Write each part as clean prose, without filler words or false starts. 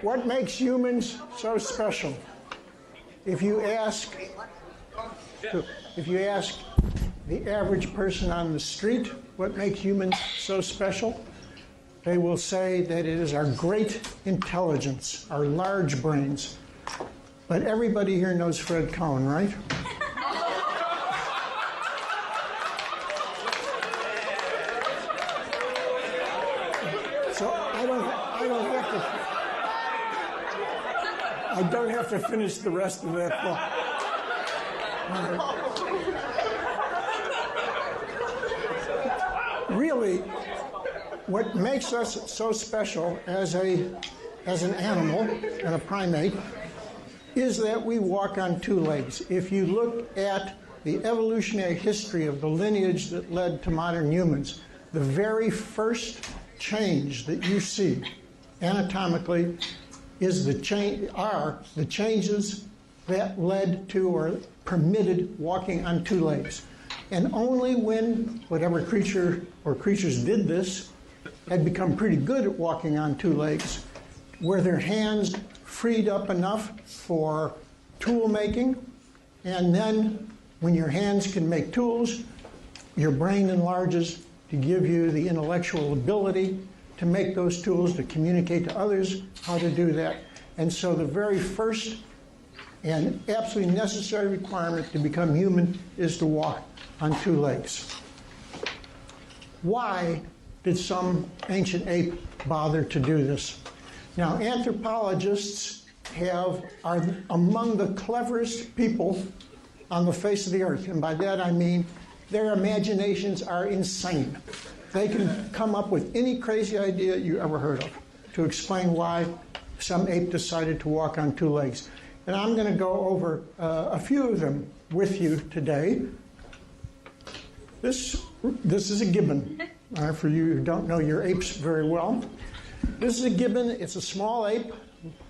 What makes humans so special? If you ask the average person on the street what makes humans so special, they will say that it is our great intelligence, our large brains. But everybody here knows Fred Cohen, right? So I don't have to finish the rest of that thought. Really, what makes us so special as an animal and a primate is that we walk on two legs. If you look at the evolutionary history of the lineage that led to modern humans, the very first change that you see anatomically is the changes that led to or permitted walking on two legs. And only when whatever creature or creatures did this had become pretty good at walking on two legs, were their hands freed up enough for tool making, and then when your hands can make tools, your brain enlarges to give you the intellectual ability to make those tools, to communicate to others how to do that. And so the very first and absolutely necessary requirement to become human is to walk on two legs. Why did some ancient ape bother to do this? Now, anthropologists are among the cleverest people on the face of the earth, and by that I mean their imaginations are insane. They can come up with any crazy idea you ever heard of to explain why some ape decided to walk on two legs. And I'm going to go over a few of them with you today. This is a gibbon. For you who don't know your apes very well. This is a gibbon. It's a small ape.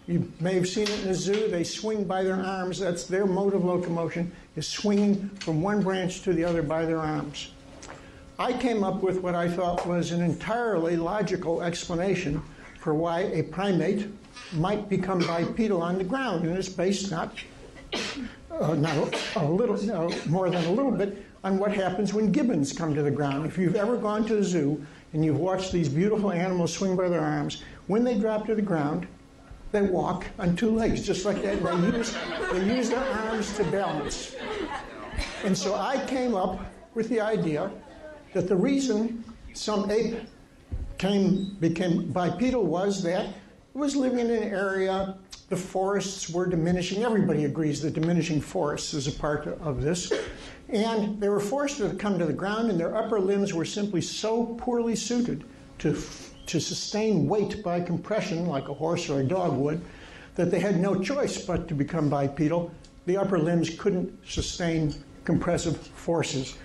You may have seen it in a zoo. They swing by their arms. That's their mode of locomotion, is swinging from one branch to the other by their arms. I came up with what I thought was an entirely logical explanation for why a primate might become bipedal on the ground, and it's based not more than a little bit on what happens when gibbons come to the ground. If you've ever gone to a zoo and you've watched these beautiful animals swing by their arms, when they drop to the ground, they walk on two legs, just like that. They use their arms to balance. And so I came up with the idea that the reason some ape became bipedal was that it was living in an area, the forests were diminishing. Everybody agrees that diminishing forests is a part of this. And they were forced to come to the ground, and their upper limbs were simply so poorly suited to sustain weight by compression, like a horse or a dog would, that they had no choice but to become bipedal. The upper limbs couldn't sustain compressive forces.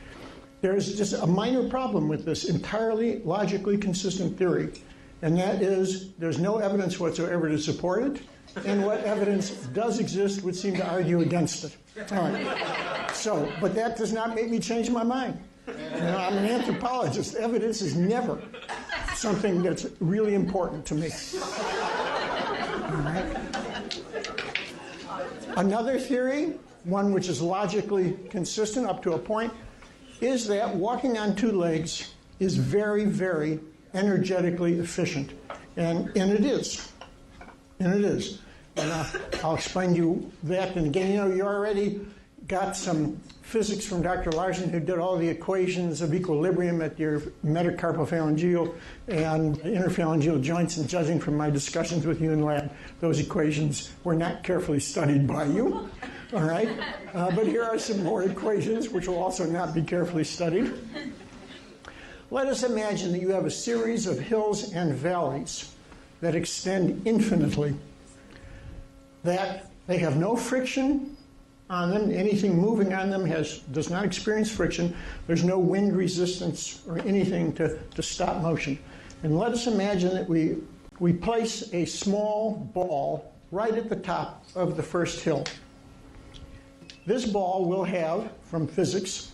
There's just a minor problem with this entirely logically consistent theory, and that is there's no evidence whatsoever to support it, and what evidence does exist would seem to argue against it. All right. So, but that does not make me change my mind. I'm an anthropologist. Evidence is never something that's really important to me. All right. Another theory, one which is logically consistent up to a point, is that walking on two legs is very, very energetically efficient. And it is. And it is. And I'll explain to you that. And again, you already got some physics from Dr. Larson, who did all the equations of equilibrium at your metacarpophalangeal and interphalangeal joints, and judging from my discussions with you in lab, those equations were not carefully studied by you. All right? But here are some more equations which will also not be carefully studied. Let us imagine that you have a series of hills and valleys that extend infinitely, that they have no friction on them. Anything moving on them does not experience friction. There's no wind resistance or anything to stop motion. And let us imagine that we place a small ball right at the top of the first hill. This ball will have, from physics,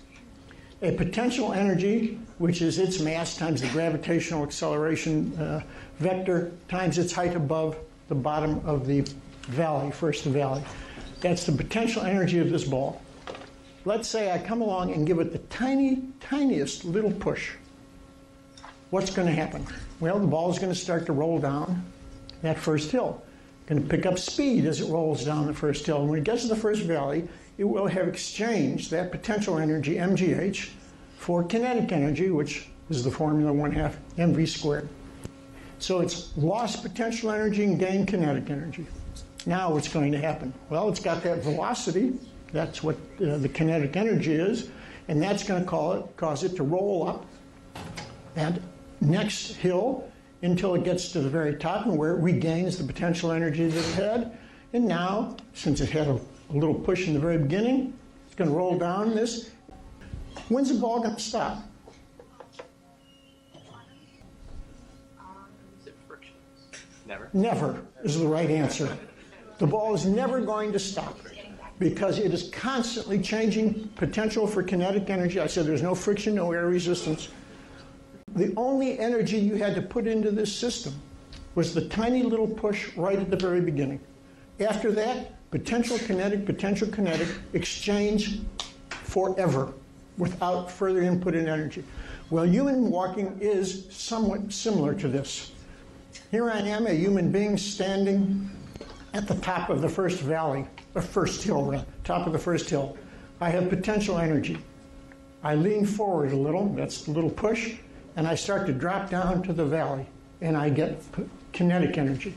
a potential energy, which is its mass times the gravitational acceleration vector times its height above the bottom of the valley, first the valley. That's the potential energy of this ball. Let's say I come along and give it the tiniest little push. What's going to happen? Well, the ball is going to start to roll down that first hill. Going to pick up speed as it rolls down the first hill. And when it gets to the first valley, it will have exchanged that potential energy, mgh, for kinetic energy, which is the formula 1/2 mv squared. So it's lost potential energy and gained kinetic energy. Now what's going to happen? Well, it's got that velocity. That's what the kinetic energy is. And that's going to cause it to roll up that next hill until it gets to the very top and where it regains the potential energy that it had. And now, since it had a little push in the very beginning, it's going to roll down this. When's the ball going to stop? Is it friction? Never. Never is the right answer. The ball is never going to stop because it is constantly changing potential for kinetic energy. I said there's no friction, no air resistance. The only energy you had to put into this system was the tiny little push right at the very beginning. After that, potential kinetic exchange forever without further input in energy. Well, human walking is somewhat similar to this. Here I am, a human being standing at the top of the first valley, the first hill, rather, top of the first hill. I have potential energy. I lean forward a little, that's the little push, and I start to drop down to the valley, and I get kinetic energy.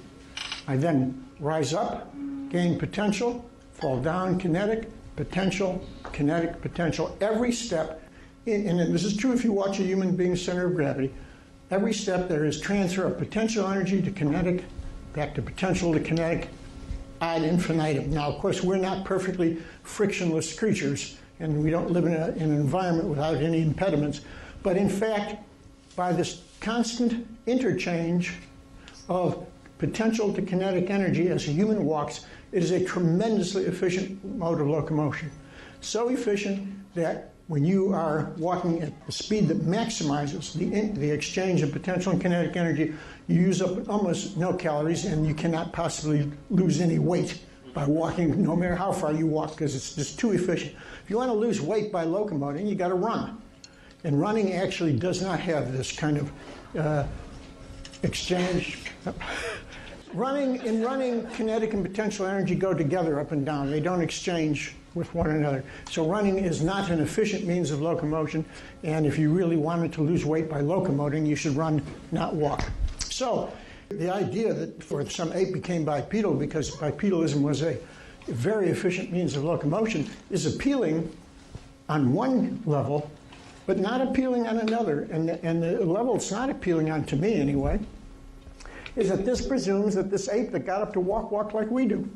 I then rise up, gain potential, fall down, kinetic, potential, kinetic, potential. Every step, and this is true if you watch a human being's center of gravity, every step there is transfer of potential energy to kinetic, back to potential to kinetic, ad infinitum. Now, of course, we're not perfectly frictionless creatures, and we don't live in an environment without any impediments. But in fact, by this constant interchange of potential to kinetic energy as a human walks, it is a tremendously efficient mode of locomotion. So efficient that when you are walking at the speed that maximizes the exchange of potential and kinetic energy, you use up almost no calories and you cannot possibly lose any weight by walking, no matter how far you walk, because it's just too efficient. If you want to lose weight by locomoting, you got to run. And running actually does not have this kind of exchange. Running, kinetic and potential energy go together up and down. They don't exchange with one another. So running is not an efficient means of locomotion, and if you really wanted to lose weight by locomoting, you should run, not walk. So the idea that for some ape became bipedal because bipedalism was a very efficient means of locomotion is appealing on one level, but not appealing on another. And the level it's not appealing on, to me anyway, is that this presumes that this ape that got up to walk like we do,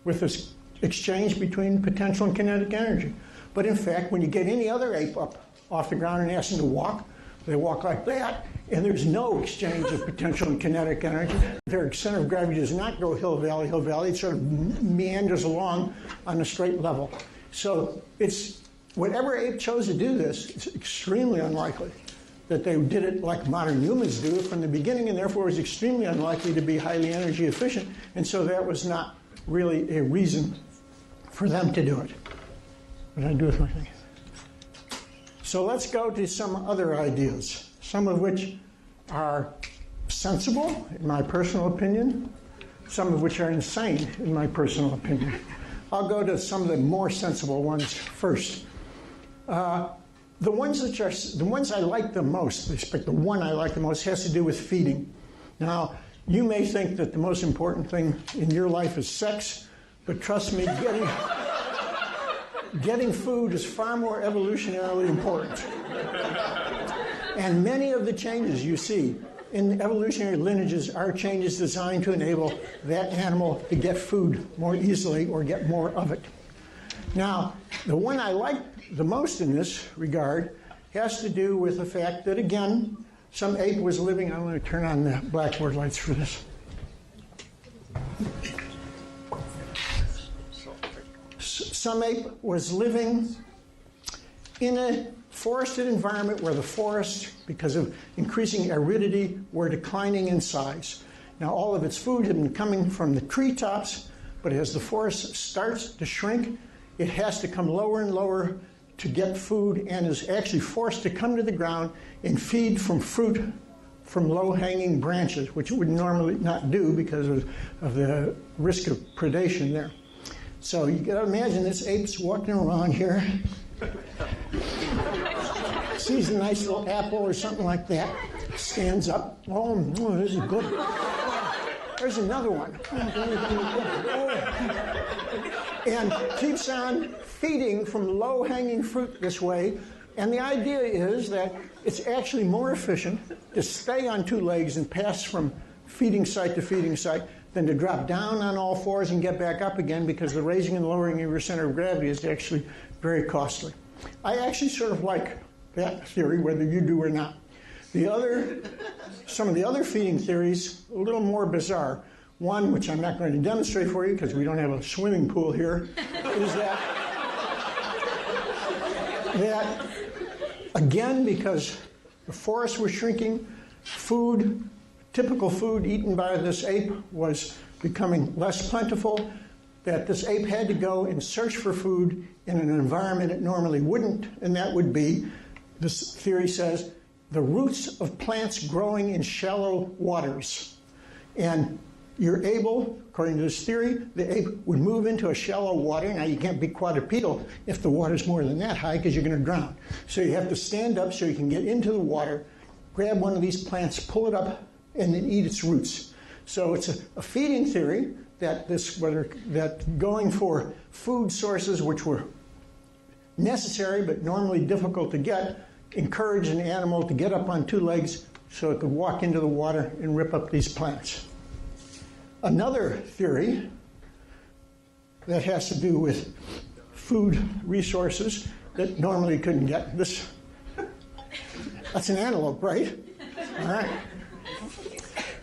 with this exchange between potential and kinetic energy. But in fact, when you get any other ape up off the ground and ask them to walk, they walk like that, and there's no exchange of potential and kinetic energy. Their center of gravity does not go hill, valley. It sort of meanders along on a straight level. So it's whatever ape chose to do this, it's extremely unlikely that they did it like modern humans do from the beginning, and therefore is extremely unlikely to be highly energy efficient. And so that was not really a reason for them to do it. What did I do with my thing? So let's go to some other ideas, some of which are sensible, in my personal opinion, some of which are insane, in my personal opinion. I'll go to some of the more sensible ones first. The ones I like the most, the one I like the most has to do with feeding. Now, you may think that the most important thing in your life is sex, but trust me, getting food is far more evolutionarily important. And many of the changes you see in evolutionary lineages are changes designed to enable that animal to get food more easily or get more of it. Now, the one I like the most in this regard has to do with the fact that, again, some ape was living. I'm going to turn on the blackboard lights for this. Some ape was living in a forested environment where the forests, because of increasing aridity, were declining in size. Now, all of its food had been coming from the treetops, but as the forest starts to shrink, it has to come lower and lower to get food and is actually forced to come to the ground and feed from fruit from low-hanging branches, which it would normally not do because of the risk of predation there. So you can imagine this ape's walking around here, sees a nice little apple or something like that, stands up. Oh, this is good. There's another one. And keeps on feeding from low-hanging fruit this way. And the idea is that it's actually more efficient to stay on two legs and pass from feeding site to feeding site than to drop down on all fours and get back up again, because the raising and lowering of your center of gravity is actually very costly. I actually sort of like that theory, whether you do or not. Some of the other feeding theories, a little more bizarre. One, which I'm not going to demonstrate for you because we don't have a swimming pool here, is that again, because the forests were shrinking, food, typical food eaten by this ape was becoming less plentiful, that this ape had to go and search for food in an environment it normally wouldn't, and that would be, this theory says, the roots of plants growing in shallow waters. And you're able, according to this theory, the ape would move into a shallow water. Now, you can't be quadrupedal if the water's more than that high because you're going to drown. So you have to stand up so you can get into the water, grab one of these plants, pull it up, and then eat its roots. So it's a feeding theory that going for food sources which were necessary but normally difficult to get encouraged an animal to get up on two legs so it could walk into the water and rip up these plants. Another theory that has to do with food resources that normally couldn't get. That's an antelope, right? All right.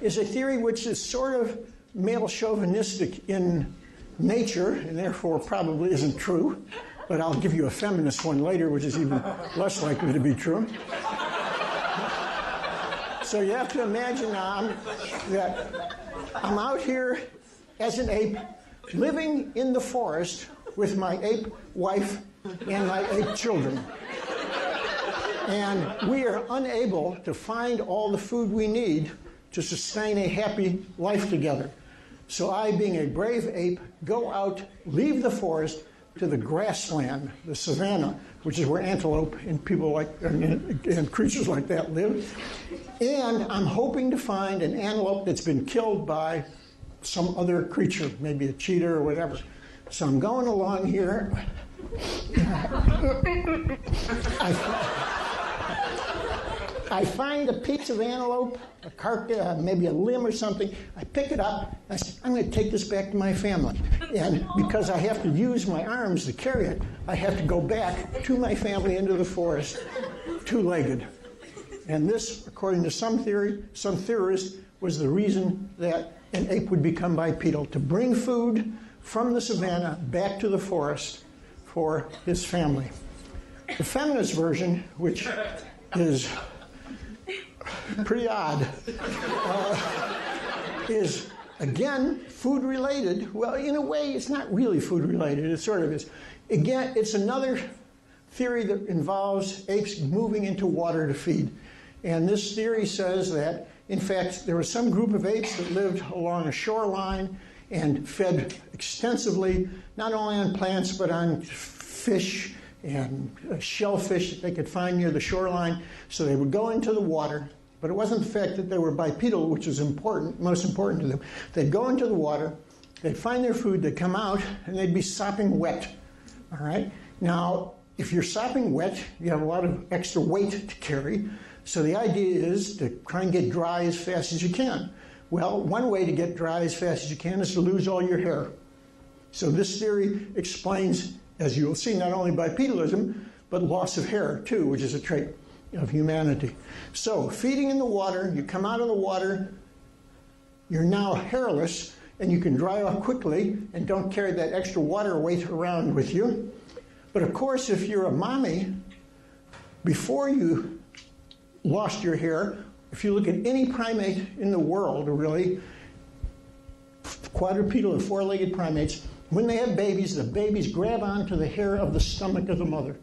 Is a theory which is sort of male chauvinistic in nature and therefore probably isn't true. But I'll give you a feminist one later, which is even less likely to be true. So you have to imagine now that I'm out here as an ape, living in the forest with my ape wife and my ape children. And we are unable to find all the food we need to sustain a happy life together. So I, being a brave ape, go out, leave the forest, to the grassland, the savanna, which is where antelope and people and creatures like that live. And I'm hoping to find an antelope that's been killed by some other creature, maybe a cheetah or whatever. So I'm going along here. I find a piece of antelope, a carcass, maybe a limb or something. I pick it up. I say, I'm going to take this back to my family. And because I have to use my arms to carry it, I have to go back to my family into the forest, two-legged. And this, according to some theorists, was the reason that an ape would become bipedal, to bring food from the savanna back to the forest for his family. The feminist version, which is pretty odd, is, again, food-related. Well, in a way, it's not really food-related. It sort of is. Again, it's another theory that involves apes moving into water to feed. And this theory says that, in fact, there was some group of apes that lived along a shoreline and fed extensively, not only on plants, but on fish and shellfish that they could find near the shoreline. So they would go into the water. But it wasn't the fact that they were bipedal, which is important, most important to them. They'd go into the water, they'd find their food, they'd come out, and they'd be sopping wet. All right? Now, if you're sopping wet, you have a lot of extra weight to carry. So the idea is to try and get dry as fast as you can. Well, one way to get dry as fast as you can is to lose all your hair. So this theory explains, as you'll see, not only bipedalism, but loss of hair, too, which is a trait of humanity. So, feeding in the water, you come out of the water, you're now hairless, and you can dry off quickly and don't carry that extra water weight around with you. But of course, if you're a mommy, before you lost your hair, if you look at any primate in the world, really, quadrupedal or four-legged primates, when they have babies, the babies grab onto the hair of the stomach of the mother.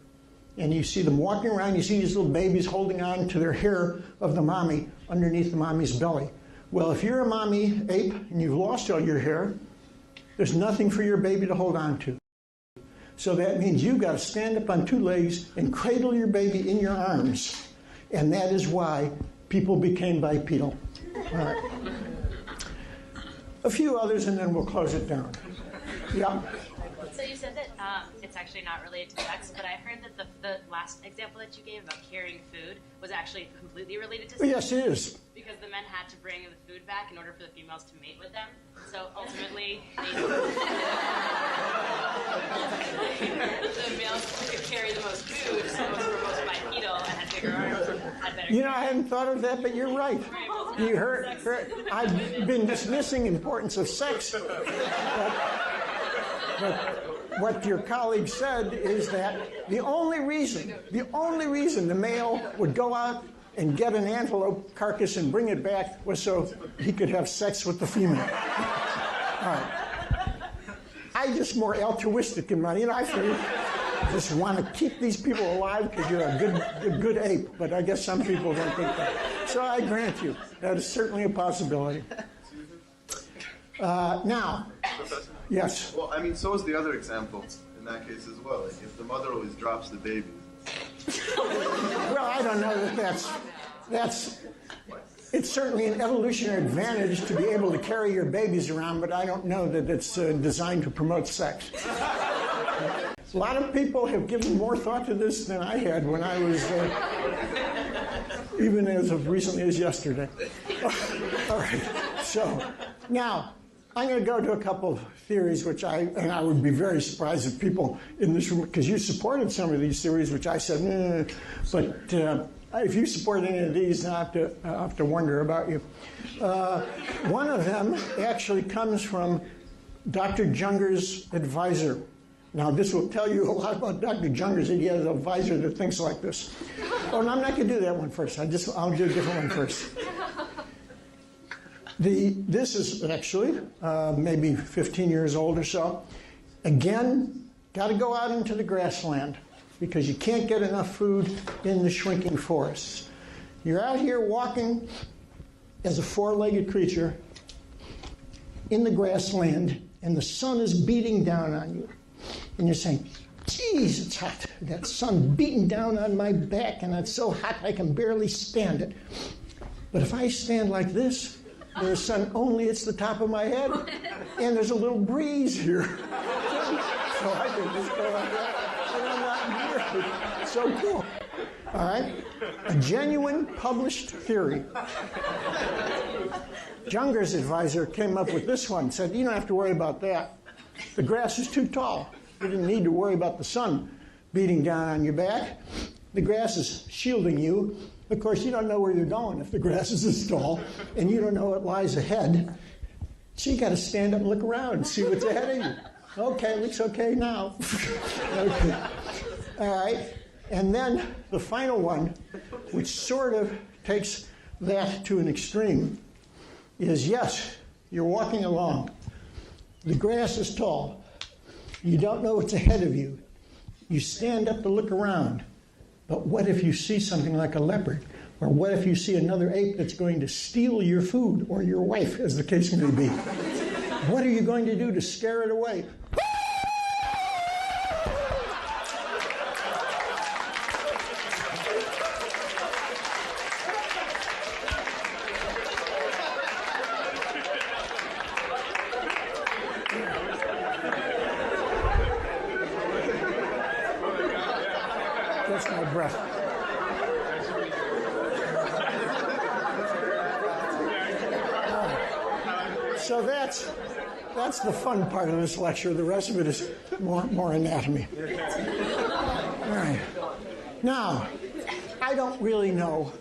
And you see them walking around, you see these little babies holding on to their hair of the mommy underneath the mommy's belly. Well, if you're a mommy ape and you've lost all your hair, there's nothing for your baby to hold on to. So that means you've got to stand up on two legs and cradle your baby in your arms. And that is why people became bipedal. All right. A few others and then we'll close it down. Yeah. So you said that it's actually not related to sex, but I heard that the last example that you gave about carrying food was actually completely related to sex. Yes, it is. Because the men had to bring the food back in order for the females to mate with them. So ultimately, the males could carry the most food, so those were most bipedal and had bigger arms, had better. You know, I hadn't thought of that, but you're right. You heard I've been dismissing importance of sex. But what your colleague said is that the only reason the male would go out and get an antelope carcass and bring it back was so he could have sex with the female. All right. I'm just more altruistic in my, I just want to keep these people alive because you're a good ape, but I guess some people don't think that. So I grant you, that is certainly a possibility. Now, yes? Well, I mean, so is the other example in that case as well. Like, if the mother always drops the baby. Well, I don't know that that's it's certainly an evolutionary advantage to be able to carry your babies around, but I don't know that it's designed to promote sex. A lot of people have given more thought to this than I had when I was, even as of recently as yesterday. All right, so now I'm going to go to a couple of theories, I would be very surprised if people in this room, because you supported some of these theories, which I said, but if you support any of these, I have to wonder about you. One of them actually comes from Dr. Junger's advisor. Now, this will tell you a lot about Dr. Junger's. He has an advisor that thinks like this. Oh, no, I'm not going to do that one first. I'll do a different one first. This is actually maybe 15 years old or so. Again, got to go out into the grassland because you can't get enough food in the shrinking forests. You're out here walking as a four-legged creature in the grassland, and the sun is beating down on you. And you're saying, geez, it's hot. That sun beating down on my back, and it's so hot I can barely stand it. But if I stand like this, the sun only hits the top of my head, and there's a little breeze here. So I can just go like that, and I'm not near. So cool. All right? A genuine published theory. Junger's advisor came up with this one, said, you don't have to worry about that. The grass is too tall. You didn't need to worry about the sun beating down on your back. The grass is shielding you. Of course, you don't know where you're going if the grass is this tall, and you don't know what lies ahead. So you got to stand up and look around and see what's ahead of you. Okay, looks okay now. Okay. All right. And then the final one, which sort of takes that to an extreme, is yes, you're walking along. The grass is tall. You don't know what's ahead of you. You stand up to look around. But what if you see something like a leopard? Or what if you see another ape that's going to steal your food, or your wife, as the case may be? What are you going to do to scare it away? That's my breath. So that's the fun part of this lecture. The rest of it is more anatomy. All right. Now, I don't really know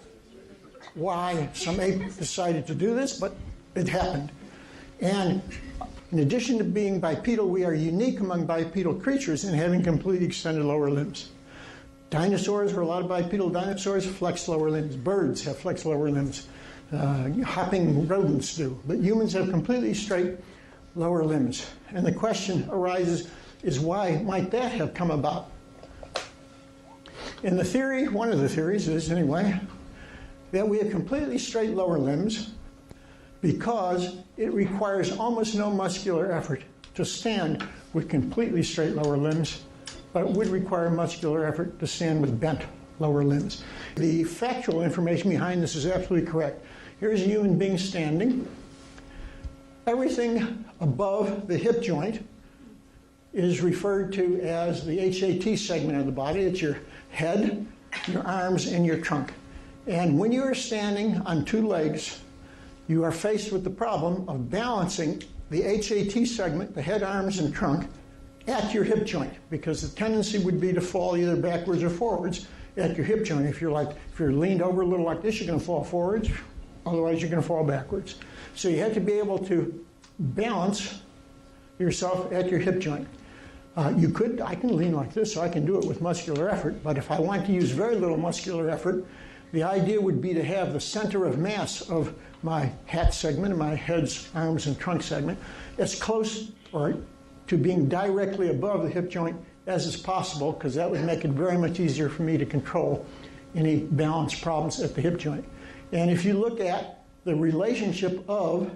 why some ape decided to do this, but it happened. And in addition to being bipedal, we are unique among bipedal creatures in having completely extended lower limbs. Dinosaurs, or a lot of bipedal dinosaurs, flex lower limbs. Birds have flexed lower limbs. Hopping rodents do. But humans have completely straight lower limbs. And the question arises is why might that have come about? In the theory, one of the theories is anyway, that we have completely straight lower limbs because it requires almost no muscular effort to stand with completely straight lower limbs, but it would require muscular effort to stand with bent lower limbs. The factual information behind this is absolutely correct. Here's a human being standing. Everything above the hip joint is referred to as the HAT segment of the body. It's your head, your arms, and your trunk. And when you are standing on two legs, you are faced with the problem of balancing the HAT segment, the head, arms, and trunk, at your hip joint, because the tendency would be to fall either backwards or forwards at your hip joint. If you're leaned over a little like this, you're going to fall forwards. Otherwise, you're going to fall backwards. So you have to be able to balance yourself at your hip joint. I can lean like this, so I can do it with muscular effort, but if I want to use very little muscular effort, the idea would be to have the center of mass of my hat segment, my head's, arms, and trunk segment, as close to being directly above the hip joint as is possible, because that would make it very much easier for me to control any balance problems at the hip joint. And if you look at the relationship of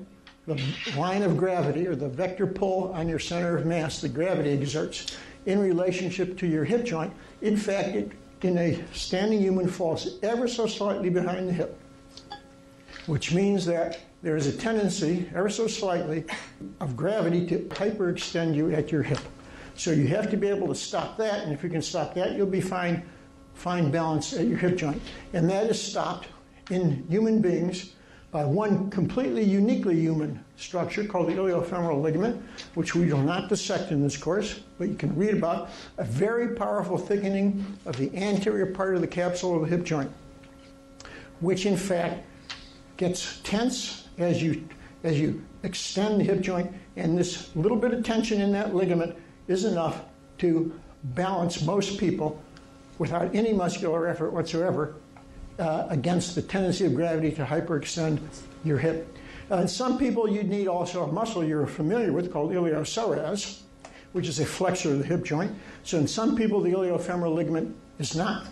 the line of gravity, or the vector pull on your center of mass that gravity exerts, in relationship to your hip joint, in fact, in a standing human falls ever so slightly behind the hip, which means that there is a tendency, ever so slightly, of gravity to hyperextend you at your hip. So you have to be able to stop that, and if you can stop that, you'll be fine balance at your hip joint. And that is stopped in human beings by one completely uniquely human structure called the iliofemoral ligament, which we will not dissect in this course, but you can read about a very powerful thickening of the anterior part of the capsule of the hip joint, which in fact gets tense as you extend the hip joint, and this little bit of tension in that ligament is enough to balance most people without any muscular effort whatsoever against the tendency of gravity to hyperextend your hip. In some people, you'd need also a muscle you're familiar with called iliopsoas, which is a flexor of the hip joint. So in some people, the iliofemoral ligament is not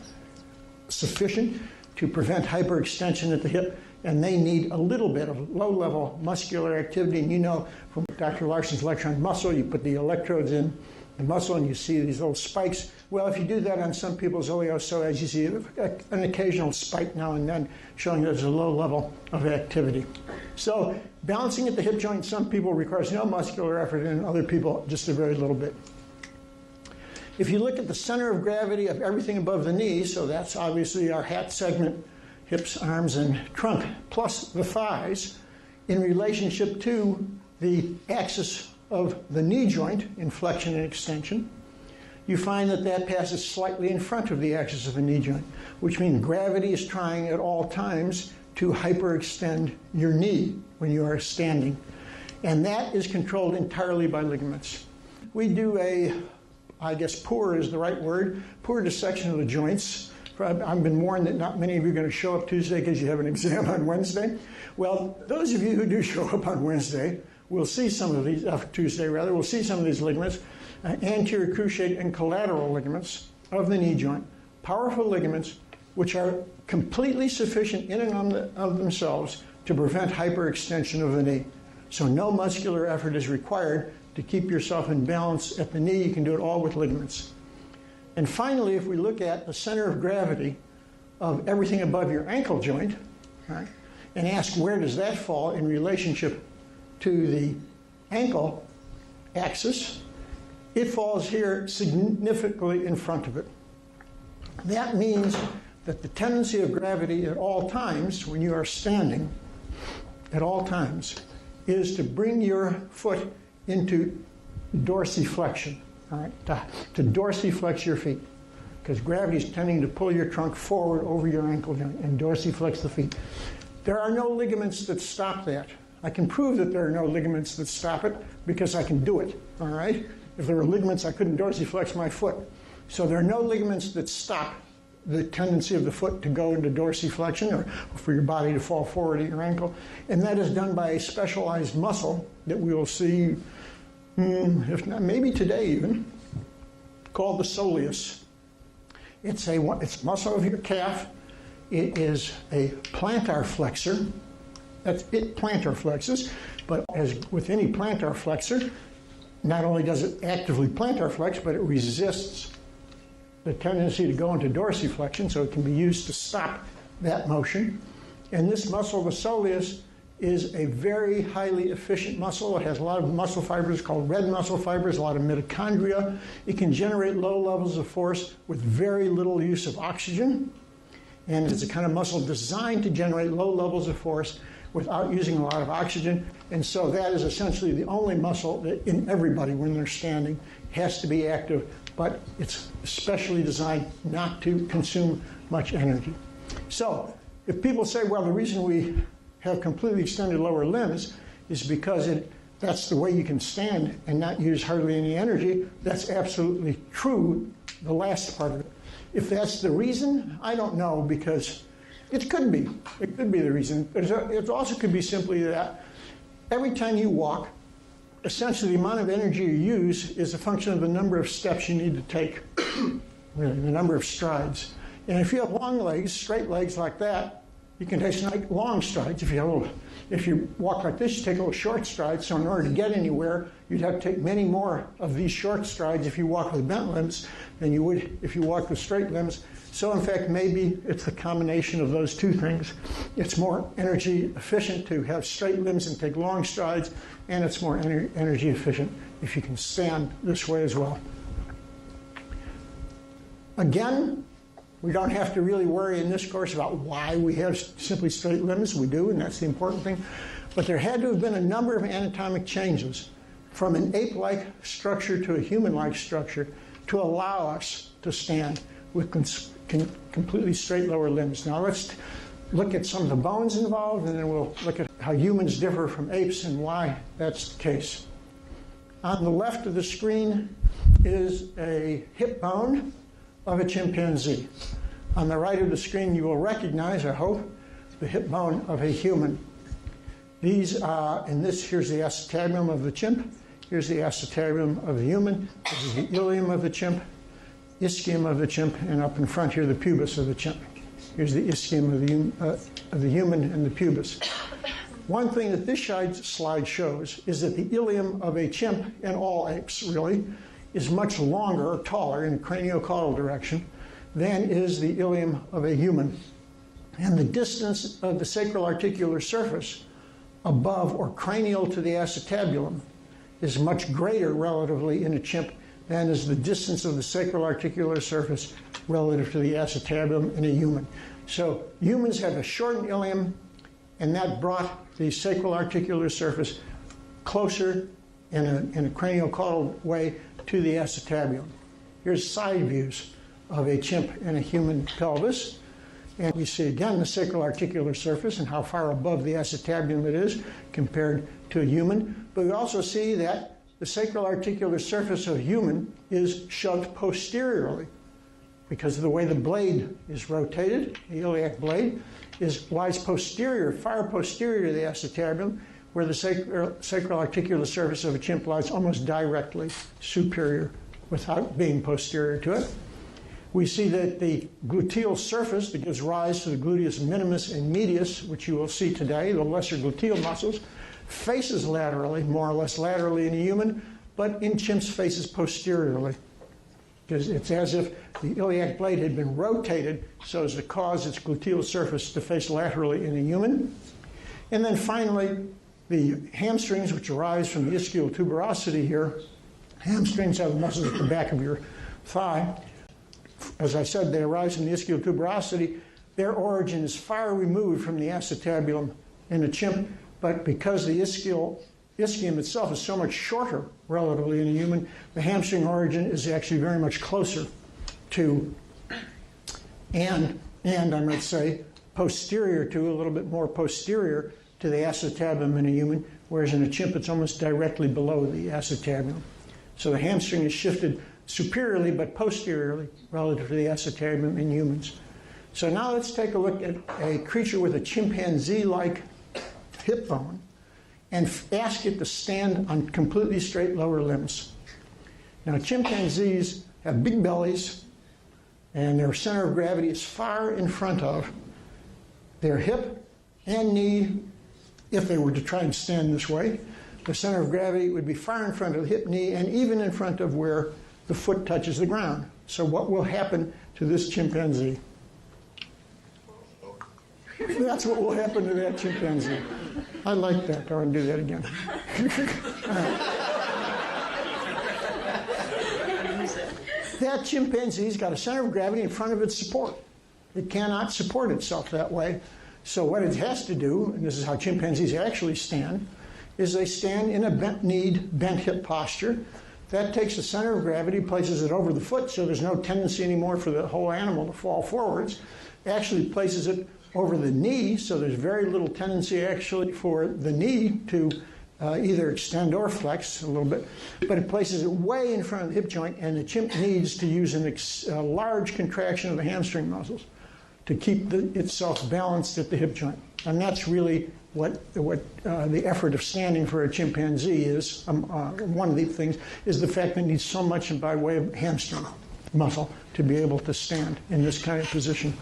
sufficient to prevent hyperextension at the hip, and they need a little bit of low-level muscular activity. And you know from Dr. Larson's lecture on muscle, you put the electrodes in the muscle and you see these little spikes. Well, if you do that on some people's iliopsoas, you see an occasional spike now and then showing there's a low level of activity. So balancing at the hip joint, some people requires no muscular effort, and other people just a very little bit. If you look at the center of gravity of everything above the knee, so that's obviously our hat segment, hips, arms, and trunk, plus the thighs, in relationship to the axis of the knee joint in flexion and extension, you find that passes slightly in front of the axis of the knee joint, which means gravity is trying at all times to hyperextend your knee when you are standing. And that is controlled entirely by ligaments. We do I guess poor is the right word, poor dissection of the joints. I've been warned that not many of you are going to show up Tuesday because you have an exam on Wednesday. Well, those of you who do show up on Wednesday will see some of these, Tuesday rather, we'll see some of these ligaments, anterior cruciate and collateral ligaments of the knee joint, powerful ligaments which are completely sufficient in and of themselves to prevent hyperextension of the knee. So no muscular effort is required to keep yourself in balance at the knee. You can do it all with ligaments. And finally, if we look at the center of gravity of everything above your ankle joint, right, and ask where does that fall in relationship to the ankle axis, it falls here significantly in front of it. That means that the tendency of gravity at all times, when you are standing, at all times, is to bring your foot into dorsiflexion, all right, to dorsiflex your feet, because gravity is tending to pull your trunk forward over your ankle joint and dorsiflex the feet. There are no ligaments that stop that. I can prove that there are no ligaments that stop it because I can do it, all right? If there were ligaments, I couldn't dorsiflex my foot. So there are no ligaments that stop the tendency of the foot to go into dorsiflexion or for your body to fall forward at your ankle. And that is done by a specialized muscle that we will see, if not maybe today even, called the soleus. It's muscle of your calf. It is a plantar flexor. It plantar flexes, but as with any plantar flexor, not only does it actively plantar flex, but it resists the tendency to go into dorsiflexion, so it can be used to stop that motion. And this muscle, the soleus, is a very highly efficient muscle. It has a lot of muscle fibers called red muscle fibers, a lot of mitochondria. It can generate low levels of force with very little use of oxygen. And it's a kind of muscle designed to generate low levels of force without using a lot of oxygen. And so that is essentially the only muscle that in everybody, when they're standing, has to be active, but it's especially designed not to consume much energy. So if people say, well, the reason we have completely extended lower limbs is because that's the way you can stand and not use hardly any energy, that's absolutely true, the last part of it. If that's the reason, I don't know, because it could be. It could be the reason. It also could be simply that every time you walk, essentially the amount of energy you use is a function of the number of steps you need to take, really, the number of strides. And if you have long legs, straight legs like that, you can take long strides. If you walk like this, you take little short strides. So in order to get anywhere, you'd have to take many more of these short strides if you walk with bent limbs than you would if you walk with straight limbs. So in fact, maybe it's the combination of those two things. It's more energy efficient to have straight limbs and take long strides, and it's more energy efficient if you can stand this way as well. Again, we don't have to really worry in this course about why we have simply straight limbs. We do, and that's the important thing. But there had to have been a number of anatomic changes from an ape-like structure to a human-like structure to allow us to stand with completely straight lower limbs. Now let's look at some of the bones involved, and then we'll look at how humans differ from apes and why that's the case. On the left of the screen is a hip bone of a chimpanzee. On the right of the screen, you will recognize, I hope, the hip bone of a human. Here's the acetabulum of the chimp. Here's the acetabulum of the human. This is the ilium of the chimp, ischium of the chimp, and up in front here, the pubis of the chimp. Here's the ischium of the human and the pubis. One thing that this slide shows is that the ilium of a chimp, and all apes really, is much longer or taller in craniocaudal direction than is the ilium of a human. And the distance of the sacral articular surface above or cranial to the acetabulum is much greater relatively in a chimp than is the distance of the sacral articular surface relative to the acetabulum in a human. So humans have a shortened ilium, and that brought the sacral articular surface closer in a craniocaudal way to the acetabulum. Here's side views of a chimp and a human pelvis. And we see again the sacral articular surface and how far above the acetabulum it is compared to a human. But we also see that the sacral articular surface of a human is shoved posteriorly because of the way the blade is rotated. The iliac blade lies posterior, far posterior to the acetabulum, where the sacral articular surface of a chimp lies almost directly superior without being posterior to it. We see that the gluteal surface that gives rise to the gluteus minimus and medius, which you will see today, the lesser gluteal muscles, faces laterally, more or less laterally in a human, but in chimps faces posteriorly. Because it's as if the iliac blade had been rotated so as to cause its gluteal surface to face laterally in a human. And then finally, the hamstrings, which arise from the ischial tuberosity here. Hamstrings have the muscles at the back of your thigh. As I said, they arise from the ischial tuberosity. Their origin is far removed from the acetabulum in a chimp, but because the ischium itself is so much shorter relatively in a human, the hamstring origin is actually very much closer to, and I might say, posterior to, a little bit more posterior to the acetabulum in a human, whereas in a chimp it's almost directly below the acetabulum. So the hamstring is shifted superiorly but posteriorly relative to the acetabulum in humans. So now let's take a look at a creature with a chimpanzee-like hip bone and ask it to stand on completely straight lower limbs. Now, chimpanzees have big bellies, and their center of gravity is far in front of their hip and knee. If they were to try and stand this way, the center of gravity would be far in front of the hip, knee, and even in front of where the foot touches the ground. So what will happen to this chimpanzee? That's what will happen to that chimpanzee. I like that. I want to do that again. All right. That chimpanzee's got a center of gravity in front of its support. It cannot support itself that way. So what it has to do, and this is how chimpanzees actually stand, is they stand in a bent-kneed, bent-hip posture. That takes the center of gravity, places it over the foot, so there's no tendency anymore for the whole animal to fall forwards. Actually places it over the knee, so there's very little tendency actually for the knee to either extend or flex a little bit, but it places it way in front of the hip joint, and the chimp needs to use a large contraction of the hamstring muscles to keep itself balanced at the hip joint. And that's really what the effort of standing for a chimpanzee is. One of the things is the fact that it needs so much by way of hamstring muscle to be able to stand in this kind of position.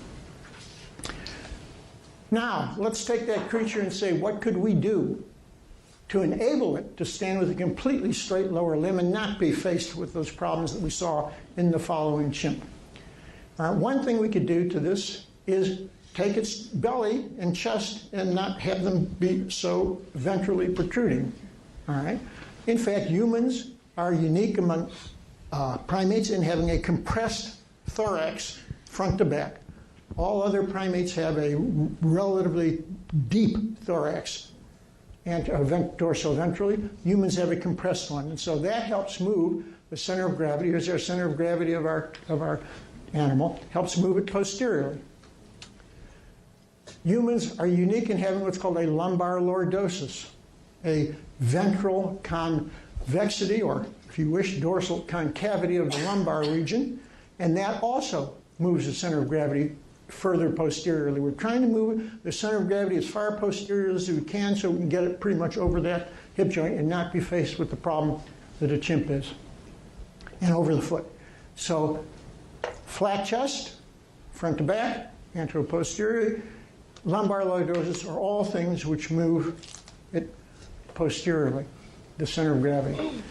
Now, let's take that creature and say, what could we do to enable it to stand with a completely straight lower limb and not be faced with those problems that we saw in the following chimp? One thing we could do to this is take its belly and chest and not have them be so ventrally protruding. All right? In fact, humans are unique among primates in having a compressed thorax front to back. All other primates have a relatively deep thorax and dorsoventrally. Humans have a compressed one, and so that helps move the center of gravity. Here's our center of gravity of our animal. Helps move it posteriorly. Humans are unique in having what's called a lumbar lordosis, a ventral convexity, or if you wish, dorsal concavity of the lumbar region, and that also moves the center of gravity further posteriorly. We're trying to move the center of gravity as far posterior as we can so we can get it pretty much over that hip joint and not be faced with the problem that a chimp is, and over the foot. So flat chest, front to back, anteroposterior, lumbar lordosis are all things which move it posteriorly, the center of gravity.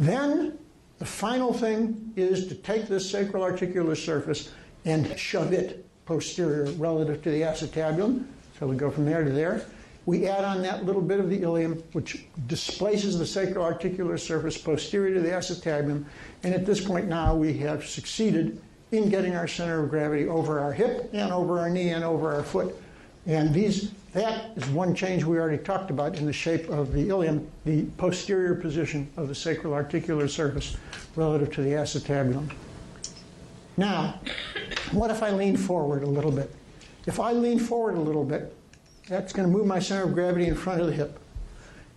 Then the final thing is to take this sacral articular surface and shove it posterior relative to the acetabulum. So we go from there to there. We add on that little bit of the ilium, which displaces the sacral articular surface posterior to the acetabulum. And at this point now, we have succeeded in getting our center of gravity over our hip and over our knee and over our foot. And that is one change we already talked about in the shape of the ilium, the posterior position of the sacral articular surface relative to the acetabulum. Now, what if I lean forward a little bit? If I lean forward a little bit, that's going to move my center of gravity in front of the hip.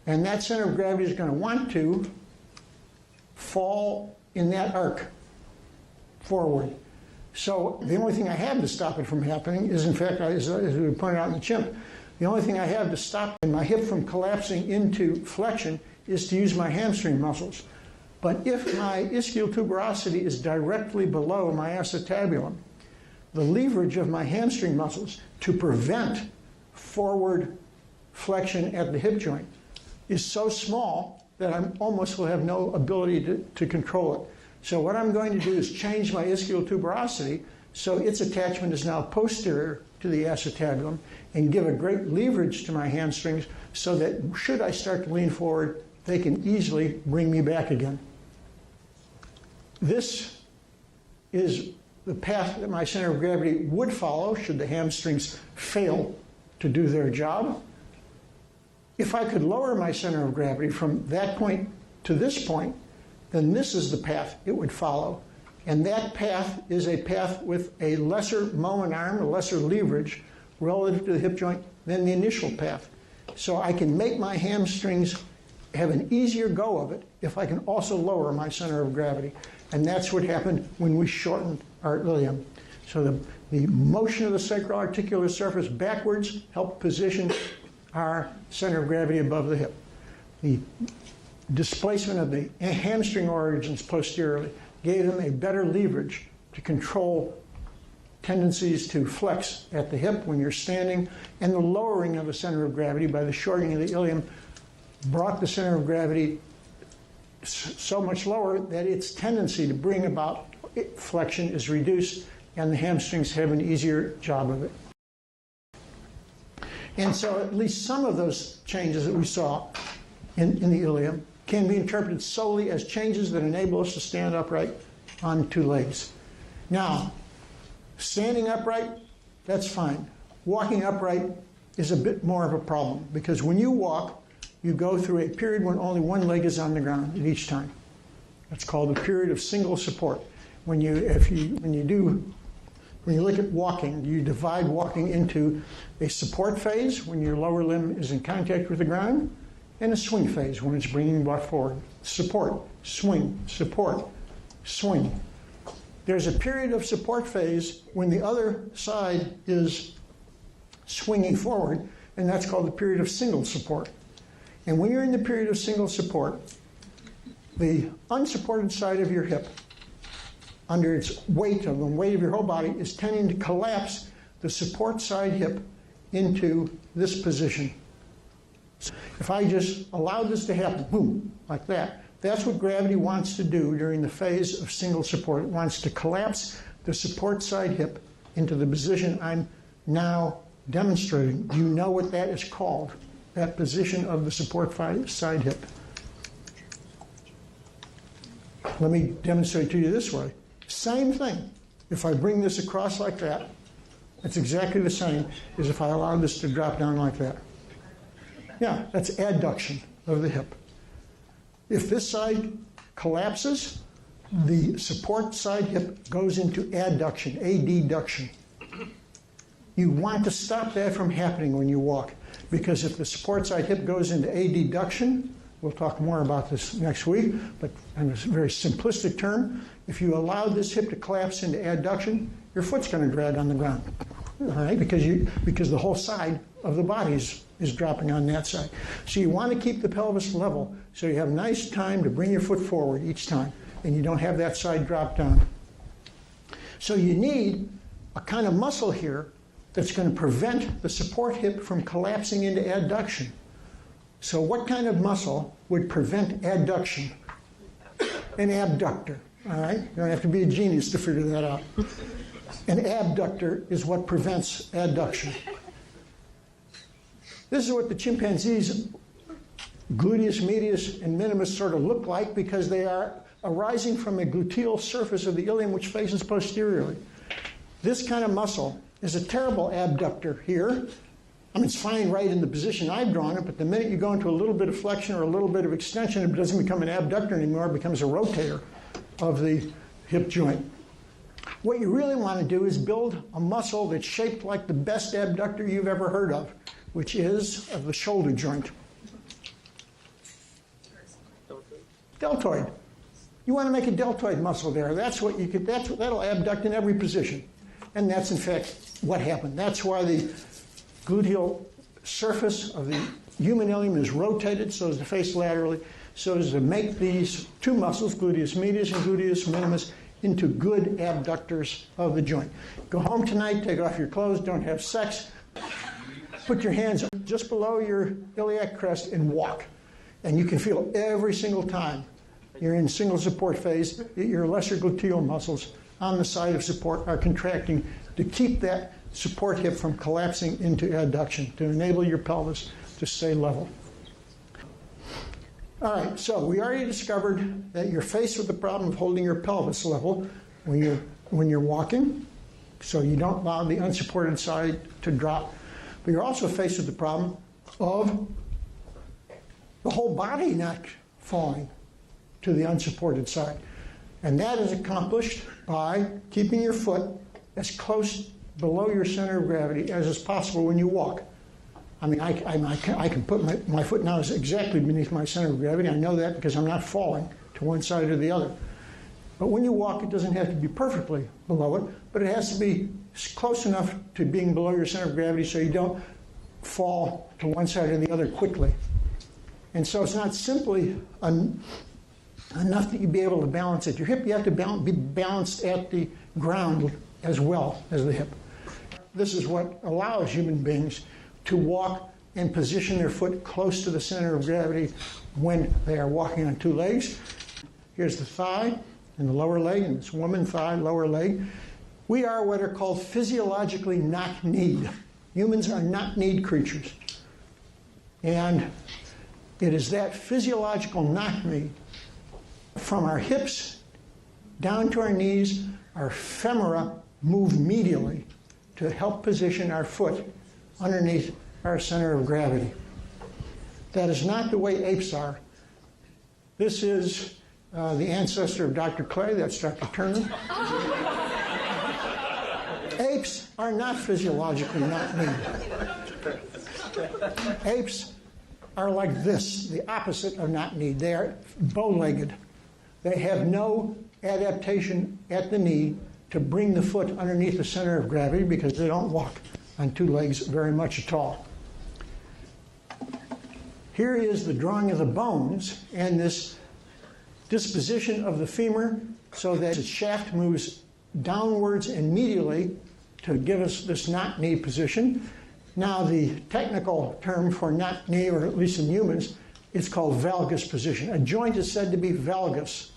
And that center of gravity is going to want to fall in that arc forward. So the only thing I have to stop it from happening is, in fact, as we pointed out in the chimp, the only thing I have to stop my hip from collapsing into flexion is to use my hamstring muscles. But if my ischial tuberosity is directly below my acetabulum, the leverage of my hamstring muscles to prevent forward flexion at the hip joint is so small that I almost will have no ability to control it. So what I'm going to do is change my ischial tuberosity so its attachment is now posterior to the acetabulum and give a great leverage to my hamstrings so that should I start to lean forward, they can easily bring me back again. This is the path that my center of gravity would follow should the hamstrings fail to do their job. If I could lower my center of gravity from that point to this point, then this is the path it would follow. And that path is a path with a lesser moment arm, a lesser leverage relative to the hip joint than the initial path. So I can make my hamstrings have an easier go of it if I can also lower my center of gravity. And that's what happened when we shortened our ilium. So the motion of the sacroarticular surface backwards helped position our center of gravity above the hip. The displacement of the hamstring origins posteriorly gave them a better leverage to control tendencies to flex at the hip when you're standing, and the lowering of the center of gravity by the shortening of the ilium brought the center of gravity so much lower that its tendency to bring about flexion is reduced, and the hamstrings have an easier job of it. And so at least some of those changes that we saw in the ilium can be interpreted solely as changes that enable us to stand upright on two legs. Now, standing upright, that's fine. Walking upright is a bit more of a problem, because when you walk, you go through a period when only one leg is on the ground at each time. That's called the period of single support. When you look at walking, you divide walking into a support phase when your lower limb is in contact with the ground, and a swing phase when it's bringing you forward. Support, swing, support, swing. There's a period of support phase when the other side is swinging forward, and that's called the period of single support. And when you're in the period of single support, the unsupported side of your hip, under its weight, of the weight of your whole body, is tending to collapse the support side hip into this position. If I just allow this to happen, boom, like that, that's what gravity wants to do during the phase of single support. It wants to collapse the support side hip into the position I'm now demonstrating. You know what that is called, that position of the support side hip. Let me demonstrate to you this way. Same thing. If I bring this across like that, it's exactly the same as if I allow this to drop down like that. Yeah, that's adduction of the hip. If this side collapses, the support side hip goes into adduction, adduction. You want to stop that from happening when you walk, because if the support side hip goes into adduction, we'll talk more about this next week, but in a very simplistic term, if you allow this hip to collapse into adduction, your foot's going to drag on the ground, all right? Because the whole side of the body is dropping on that side. So you want to keep the pelvis level so you have nice time to bring your foot forward each time, and you don't have that side drop down. So you need a kind of muscle here that's going to prevent the support hip from collapsing into adduction. So what kind of muscle would prevent adduction? An abductor, all right? You don't have to be a genius to figure that out. An abductor is what prevents adduction. This is what the chimpanzees' gluteus medius and minimus sort of look like, because they are arising from a gluteal surface of the ilium which faces posteriorly. This kind of muscle is a terrible abductor here. I mean, it's fine right in the position I've drawn it, but the minute you go into a little bit of flexion or a little bit of extension, it doesn't become an abductor anymore, it becomes a rotator of the hip joint. What you really want to do is build a muscle that's shaped like the best abductor you've ever heard of, which is of the shoulder joint. Deltoid. You want to make a deltoid muscle there. That's what you could. That'll abduct in every position, and that's in fact what happened. That's why the gluteal surface of the human ilium is rotated so as to face laterally, so as to make these two muscles, gluteus medius and gluteus minimus, into good abductors of the joint. Go home tonight, take off your clothes, don't have sex, put your hands just below your iliac crest and walk. And you can feel every single time you're in single support phase that your lesser gluteal muscles on the side of support are contracting to keep that support hip from collapsing into adduction, to enable your pelvis to stay level. All right, so we already discovered that you're faced with the problem of holding your pelvis level when you're walking, so you don't allow the unsupported side to drop. But you're also faced with the problem of the whole body not falling to the unsupported side. And that is accomplished by keeping your foot as close below your center of gravity as is possible when you walk. I mean, I can put my foot now is exactly beneath my center of gravity. I know that because I'm not falling to one side or the other. But when you walk, it doesn't have to be perfectly below it, but it has to be close enough to being below your center of gravity so you don't fall to one side or the other quickly. And so it's not simply enough that you be able to balance at your hip. You have to be balanced at the ground as well as the hip. This is what allows human beings to walk and position their foot close to the center of gravity when they are walking on two legs. Here's the thigh and the lower leg, and this woman thigh, lower leg. We are what are called physiologically knock-kneed. Humans are knock-kneed creatures. And it is that physiological knock-knee from our hips down to our knees, our femora move medially to help position our foot underneath our center of gravity. That is not the way apes are. This is the ancestor of Dr. Clay, that's Dr. Turner. Apes are not physiologically knock-kneed. Apes are like this, the opposite of knock-kneed. They are bow-legged. They have no adaptation at the knee to bring the foot underneath the center of gravity because they don't walk on two legs very much at all. Here is the drawing of the bones and this disposition of the femur so that its shaft moves downwards and medially to give us this knock-knee position. Now, the technical term for knock-knee, or at least in humans, is called valgus position. A joint is said to be valgus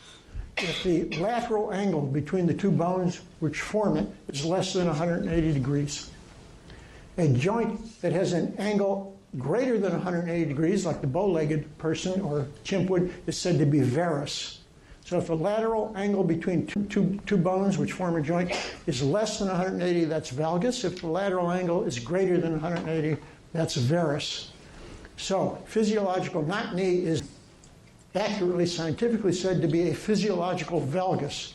if the lateral angle between the two bones which form it is less than 180 degrees. A joint that has an angle greater than 180 degrees, like the bow-legged person or chimp would, is said to be varus. So if the lateral angle between two bones which form a joint is less than 180, that's valgus. If the lateral angle is greater than 180, that's varus. So physiological knock-knee is accurately, scientifically said to be a physiological valgus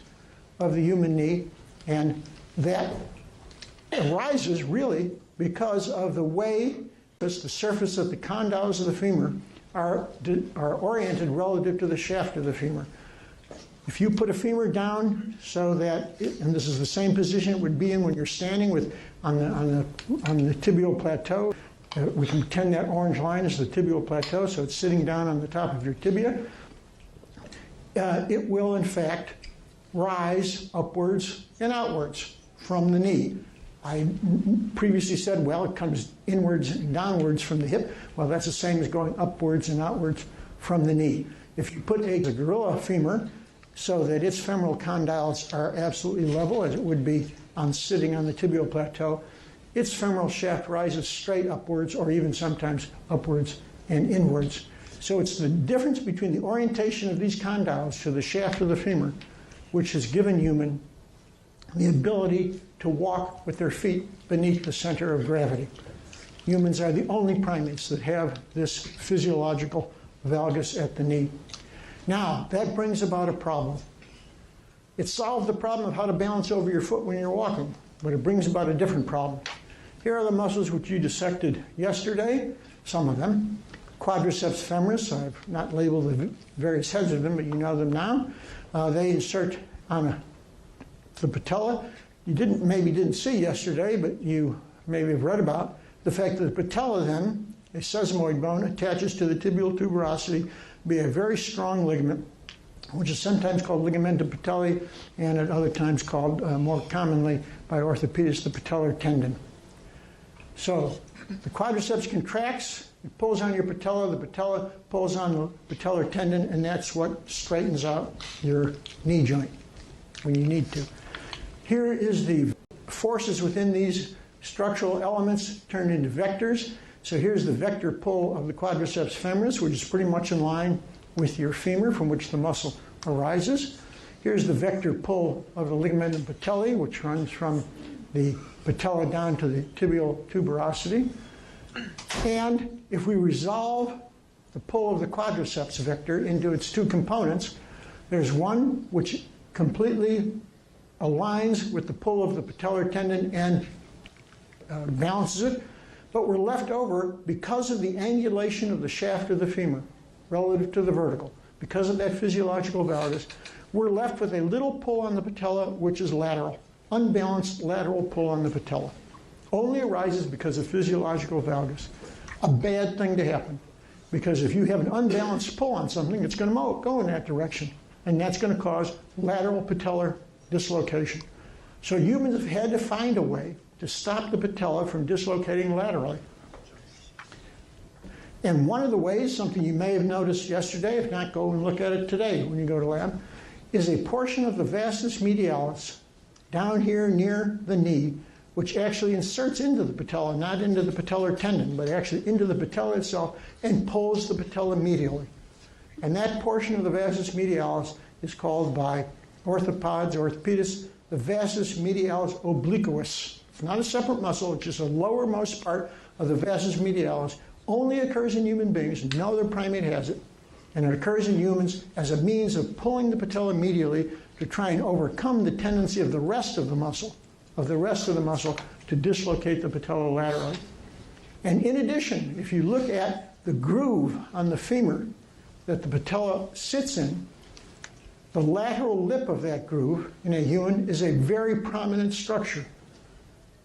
of the human knee, and that arises really because of the way the surface of the condyles of the femur are oriented relative to the shaft of the femur. If you put a femur down so that, and this is the same position it would be in when you're standing on the tibial plateau. We can pretend that orange line is the tibial plateau, so it's sitting down on the top of your tibia. It will, in fact, rise upwards and outwards from the knee. I previously said, well, it comes inwards and downwards from the hip. Well, that's the same as going upwards and outwards from the knee. If you put a gorilla femur so that its femoral condyles are absolutely level, as it would be sitting on the tibial plateau, its femoral shaft rises straight upwards or even sometimes upwards and inwards. So it's the difference between the orientation of these condyles to the shaft of the femur which has given human the ability to walk with their feet beneath the center of gravity. Humans are the only primates that have this physiological valgus at the knee. Now, that brings about a problem. It solved the problem of how to balance over your foot when you're walking, but it brings about a different problem. Here are the muscles which you dissected yesterday, some of them. Quadriceps femoris, I've not labeled the various heads of them, but you know them now. They insert on the patella. You maybe didn't see yesterday, but you maybe have read about the fact that the patella then, a sesamoid bone, attaches to the tibial tuberosity via a very strong ligament, which is sometimes called ligamentum patelli, and at other times called, more commonly by orthopedists, the patellar tendon. So the quadriceps contracts, it pulls on your patella, the patella pulls on the patellar tendon, and that's what straightens out your knee joint when you need to. Here is the forces within these structural elements turned into vectors. So here's the vector pull of the quadriceps femoris, which is pretty much in line with your femur from which the muscle arises. Here's the vector pull of the ligamentum patelli, which runs from the patella down to the tibial tuberosity. And if we resolve the pull of the quadriceps vector into its two components, there's one which completely aligns with the pull of the patellar tendon and balances it. but we're left over because of the angulation of the shaft of the femur relative to the vertical. Because of that physiological valgus, we're left with a little pull on the patella, which is lateral, unbalanced lateral pull on the patella. Only arises because of physiological valgus. A bad thing to happen, because if you have an unbalanced pull on something, it's going to go in that direction, and that's going to cause lateral patellar dislocation. So humans have had to find a way to stop the patella from dislocating laterally. And one of the ways, something you may have noticed yesterday, if not, go and look at it today when you go to lab, is a portion of the vastus medialis down here near the knee, which actually inserts into the patella, not into the patellar tendon, but actually into the patella itself, and pulls the patella medially. And that portion of the vastus medialis is called by orthopods, orthopedists, the vastus medialis obliquus. It's not a separate muscle, it's just a lowermost part of the vastus medialis. Only occurs in human beings, no other primate has it. And it occurs in humans as a means of pulling the patella medially to try and overcome the tendency of the rest of the muscle, to dislocate the patella laterally. And in addition, if you look at the groove on the femur that the patella sits in, the lateral lip of that groove in a human is a very prominent structure.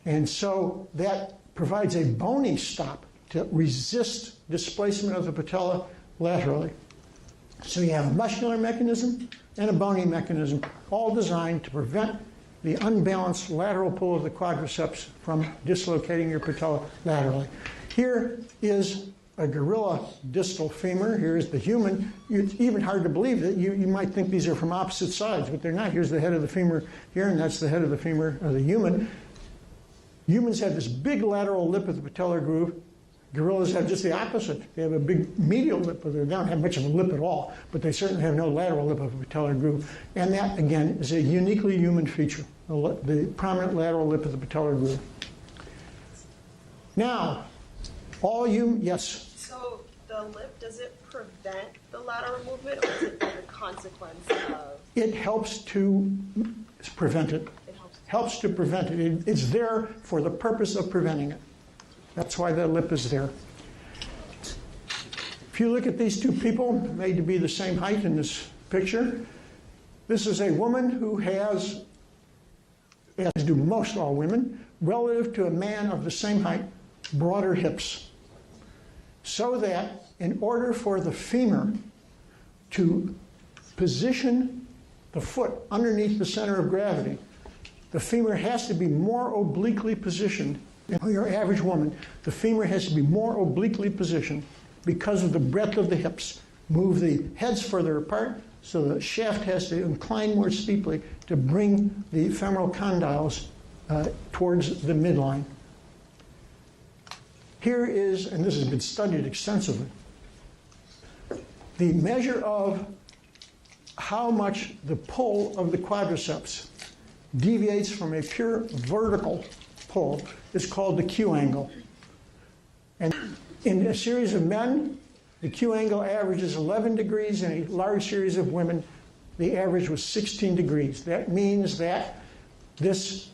And so that provides a bony stop to resist displacement of the patella laterally. So you have a muscular mechanism and a bony mechanism, all designed to prevent the unbalanced lateral pull of the quadriceps from dislocating your patella laterally. Here is a gorilla distal femur. Here's the human. It's even hard to believe that you might think these are from opposite sides, but they're not. Here's the head of the femur here, and that's the head of the femur of the human. Humans have this big lateral lip of the patellar groove. Gorillas have just the opposite. They have a big medial lip, but they don't have much of a lip at all, but they certainly have no lateral lip of a patellar groove. And that, again, is a uniquely human feature, the prominent lateral lip of the patellar groove. Now, yes? So the lip, does it prevent the lateral movement, or is it like a consequence of? It helps to prevent it. It helps to prevent it. It's there for the purpose of preventing it. That's why that lip is there. If you look at these two people, made to be the same height in this picture, this is a woman who has, as do most all women, relative to a man of the same height, broader hips. So that in order for the femur to position the foot underneath the center of gravity, the femur has to be more obliquely positioned. In your average woman, the femur has to be more obliquely positioned because of the breadth of the hips. Move the heads further apart, so the shaft has to incline more steeply to bring the femoral condyles towards the midline. Here is, and this has been studied extensively, the measure of how much the pull of the quadriceps deviates from a pure vertical pull is called the Q angle. And in a series of men, the Q angle averages 11 degrees. In a large series of women, the average was 16 degrees. That means that this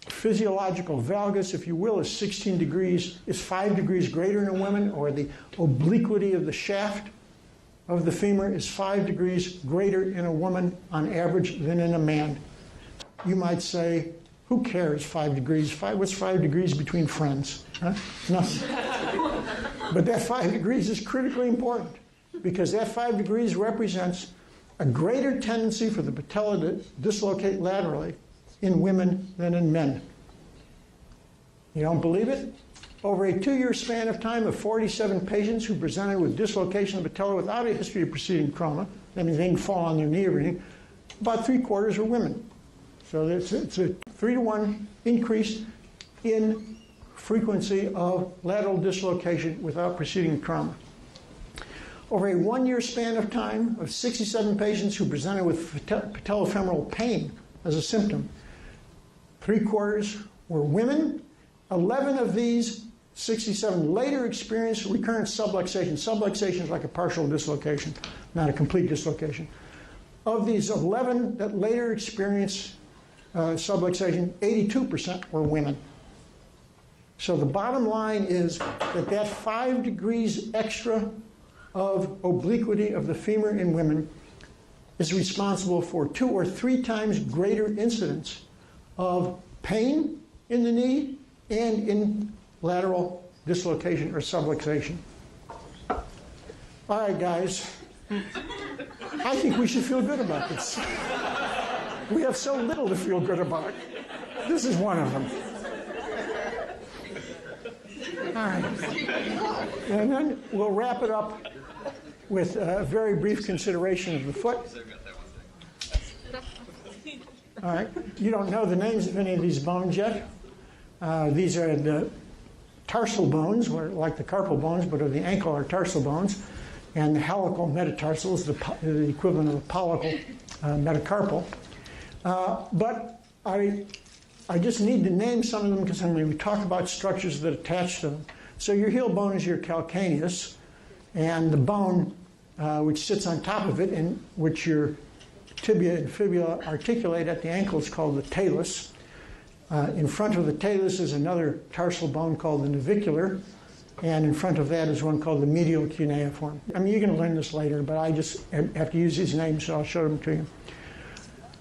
physiological valgus, if you will, is 16 degrees, is 5 degrees greater in a woman, or the obliquity of the shaft of the femur is 5 degrees greater in a woman on average than in a man. You might say, who cares, 5 degrees? What's 5 degrees between friends? Huh? Nothing. But that 5 degrees is critically important, because that 5 degrees represents a greater tendency for the patella to dislocate laterally in women than in men. You don't believe it? Over a 2-year span of time of 47 patients who presented with dislocation of the patella without a history of preceding trauma, that means they didn't fall on their knee or anything, about 3/4 were women. So it's a 3-to-1 increase in frequency of lateral dislocation without preceding trauma. Over a 1-year span of time of 67 patients who presented with patellofemoral pain as a symptom, 3/4 were women. 11 of these 67 later experienced recurrent subluxation. Subluxation is like a partial dislocation, not a complete dislocation. Of these 11 that later experienced subluxation, 82% were women. So the bottom line is that 5 degrees extra of obliquity of the femur in women is responsible for 2 or 3 times greater incidence of pain in the knee and in lateral dislocation or subluxation. All right, guys. I think we should feel good about this. We have so little to feel good about. This is one of them. All right. And then we'll wrap it up with a very brief consideration of the foot. All right. You don't know the names of any of these bones yet. These are the tarsal bones, like the carpal bones, but of the ankle are tarsal bones. And the helical metatarsal is the equivalent of the pollical metacarpal. But I just need to name some of them because I'm going to talk about structures that attach to them. So your heel bone is your calcaneus, and the bone which sits on top of it and which your tibia and fibula articulate at the ankle is called the talus. In front of the talus is another tarsal bone called the navicular, and in front of that is one called the medial cuneiform. I mean, you're going to learn this later, but I just have to use these names, so I'll show them to you.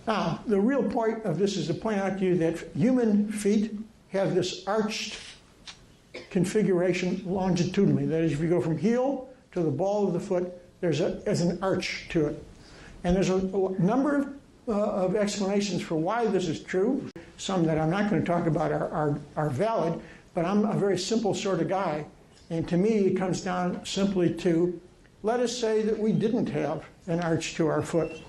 Now, the real point of this is to point out to you that human feet have this arched configuration longitudinally. That is, if you go from heel to the ball of the foot, there's an arch to it. And there's a number of explanations for why this is true. Some that I'm not going to talk about are valid, but I'm a very simple sort of guy. And to me, it comes down simply to, let us say that we didn't have an arch to our foot.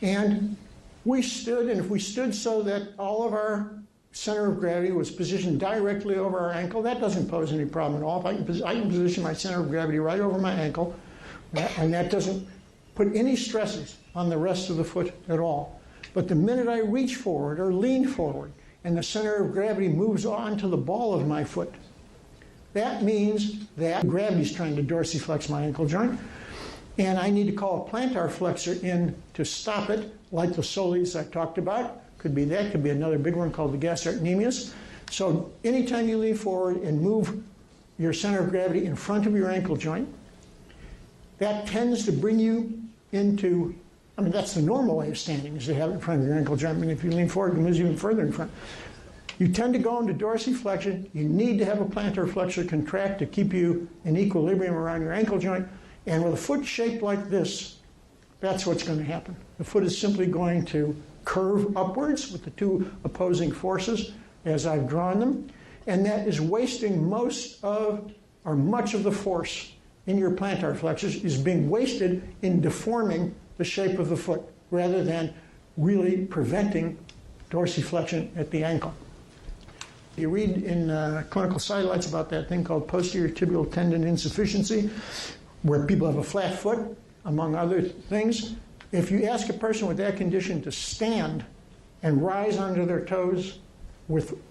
And we stood, and if we stood so that all of our center of gravity was positioned directly over our ankle, that doesn't pose any problem at all. If I can position my center of gravity right over my ankle, and that doesn't put any stresses on the rest of the foot at all. But the minute I reach forward or lean forward, and the center of gravity moves on to the ball of my foot, that means that gravity is trying to dorsiflex my ankle joint, and I need to call a plantar flexor in to stop it, like the soleus I talked about. Could be that, could be another big one called the gastrocnemius. So anytime you lean forward and move your center of gravity in front of your ankle joint, that tends to bring you into, I mean, that's the normal way of standing, is to have it in front of your ankle joint. I mean, if you lean forward, it moves even further in front. You tend to go into dorsiflexion. You need to have a plantar flexor contract to keep you in equilibrium around your ankle joint. And with a foot shaped like this, that's what's going to happen. The foot is simply going to curve upwards with the 2 opposing forces as I've drawn them. And that is wasting most of, or much of the force in your plantar flexors is being wasted in deforming the shape of the foot rather than really preventing dorsiflexion at the ankle. You read in clinical sidelights about that thing called posterior tibial tendon insufficiency, where people have a flat foot, among other things. If you ask a person with that condition to stand and rise onto their toes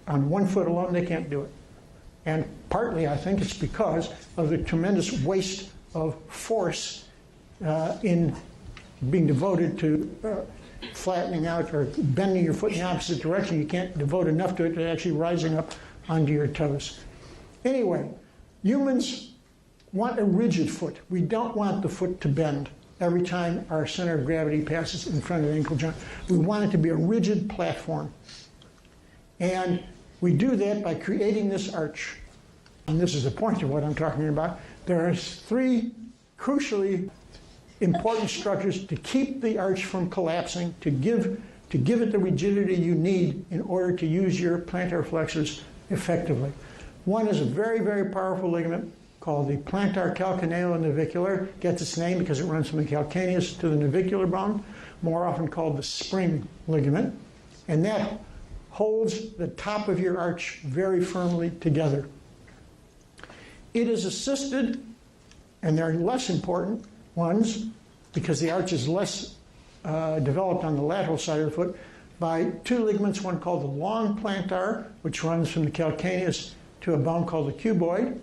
on one foot alone, they can't do it. And partly, I think, it's because of the tremendous waste of force in being devoted to flattening out or bending your foot in the opposite direction. You can't devote enough to it to actually rising up onto your toes. Anyway, humans want a rigid foot. We don't want the foot to bend every time our center of gravity passes in front of the ankle joint. We want it to be a rigid platform. And we do that by creating this arch. And this is the point of what I'm talking about. There are 3 crucially important structures to keep the arch from collapsing, to give it the rigidity you need in order to use your plantar flexors effectively. One is a very, very powerful ligament called the plantar calcaneonavicular. Gets its name because it runs from the calcaneus to the navicular bone, more often called the spring ligament. And that holds the top of your arch very firmly together. It is assisted, and there are less important ones, because the arch is less developed on the lateral side of the foot, by 2 ligaments, one called the long plantar, which runs from the calcaneus to a bone called the cuboid,